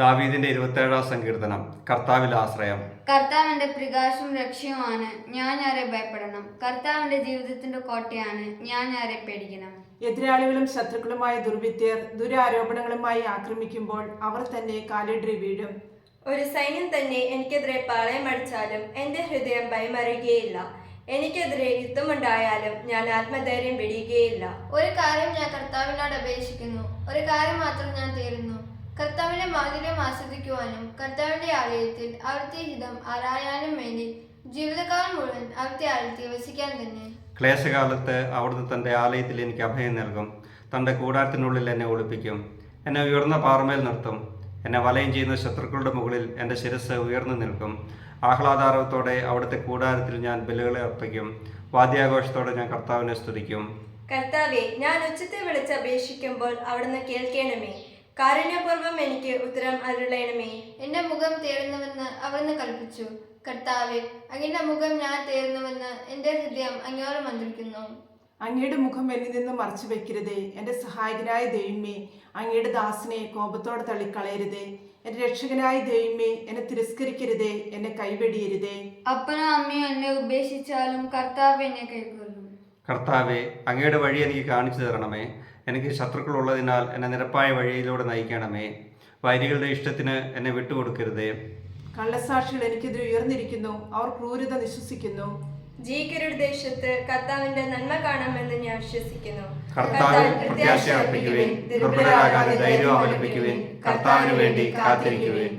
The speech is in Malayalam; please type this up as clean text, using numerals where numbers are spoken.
ദാവീദിന്റെ 27-ാം സങ്കീർത്തനം. കർത്താവിൽ ആശ്രയം. കർത്താവ് എന്റെ പ്രകാശവും രക്ഷയുമാണ്, ഞാൻ ആരെ ഭയപ്പെടണം. കർത്താവ് എന്റെ ജീവിതത്തിന്റെ കോട്ടയാണ്, ഞാൻ ആരെ പേടിക്കണം. എതിരാളികളും ശത്രുക്കളുമായ ദുർവിദ്യർ ദുരാരോപണങ്ങളുമായി ആക്രമിക്കുമ്പോൾ അവർ തന്നെ കാലിടറി വീഴും. ഒരു സൈന്യം തന്നെ എനിക്കെതിരെ പാളയമടിച്ചാലും എന്റെ ഹൃദയം ഭയമറിയുകയില്ല. എനിക്കെതിരെ യുദ്ധമുണ്ടായാലും ഞാൻ ആത്മധൈര്യം വെടിയുകയില്ല. ഒരു കാര്യം ഞാൻ കർത്താവിനോട് അപേക്ഷിക്കുന്നു, ഒരു കാര്യം മാത്രം ഞാൻ തേടുന്നു, കർത്താവിന്റെ മാധുര്യം ആസ്വദിക്കുവാനും കർത്താവിന്റെ ആലയത്തിൽ അവിടുത്തെ ഹിതം ആരായാനും വേണ്ടി ജീവിതകാലം മുഴുവൻ അവിടുത്തെ ആലയത്തിൽ വസിക്കാൻ തന്നെ. ക്ലേശകാലത്ത് അവിടുന്ന് തൻ്റെ ആലയത്തിൽ എനിക്ക് അഭയം നൽകും. തൻ്റെ കൂടാരത്തിനുള്ളിൽ എന്നെ ഒളിപ്പിക്കും. എന്നെ ഉയർന്ന പാറമേൽ നിർത്തും. എന്നെ വലയം ചെയ്യുന്ന ശത്രുക്കളുടെ മുകളിൽ എൻ്റെ ശിരസ് ഉയർന്നു നിൽക്കും. ആഹ്ലാദാരവത്തോടെ അവിടുത്തെ കൂടാരത്തിൽ ഞാൻ ബലികളെ അർപ്പിക്കും. വാദ്യാഘോഷത്തോടെ ഞാൻ കർത്താവിനെ സ്തുതിക്കും. കർത്താവെ, ഞാൻ ഉച്ചത്തെ വിളിച്ച് അപേക്ഷിക്കുമ്പോൾ അവിടുന്ന് കേൾക്കണമേ. കാരുണ്യപൂർവ്വം എനിക്ക് ഉത്തരം അരുളണമേ. എന്റെ മുഖം തേടുന്നുവെന്ന് അവിടുന്ന് കൽപ്പിച്ചു. കർത്താവെ, അങ്ങയുടെ മുഖം ഞാൻ തേടുന്നുവെന്ന് എന്റെ ഹൃദയം അങ്ങയോട് മന്ത്രിക്കുന്നു. അങ്ങയുടെ മുഖം എന്നിൽ നിന്ന് മറച്ചു വെക്കരുതേ. എൻ്റെ സഹായകനായ ദൈവമേ, അങ്ങയുടെ ദാസനെ കോപത്തോടെ തള്ളിക്കളയരുതേ. എൻ്റെ രക്ഷകനായ ദൈവമേ, എന്നെ തിരസ്കരിക്കരുതേ, എന്നെ കൈവെടിയരുതേ. അപ്പനോ അമ്മയോ എന്നെ ഉപേക്ഷിച്ചാലും കർത്താവ് എന്നെ കൈക്കൊള്ളും. കർത്താവെ, അങ്ങയുടെ വഴി എനിക്ക് കാണിച്ചു തരണമേ. എനിക്ക് ശത്രുക്കളുള്ളതിനാൽ എന്നെ നിരപ്പായ വഴിയിലൂടെ നയിക്കണമേ. വൈരികളുടെ ഇഷ്ടത്തിന് എന്നെ വിട്ടുകൊടുക്കരുതേ. കള്ളസാക്ഷികൾ എനിക്കെതിരെ ഉയർന്നിരിക്കുന്നു, അവർ ക്രൂരത വിശ്വസിക്കുന്നു. ജീകരുടെ ദേശത്ത് കർത്താവിന്റെ നന്മ കാണാമെന്ന് ഞാൻ വിശ്വസിക്കുന്നു. കർത്താവിൽ പ്രത്യാശ അർപ്പിക്കുവിൻ, ദുർബലരാകാതെ ധൈര്യം അവലംബിക്കുവിൻ, കർത്താവിന് വേണ്ടി കാത്തിരിക്കുവിൻ.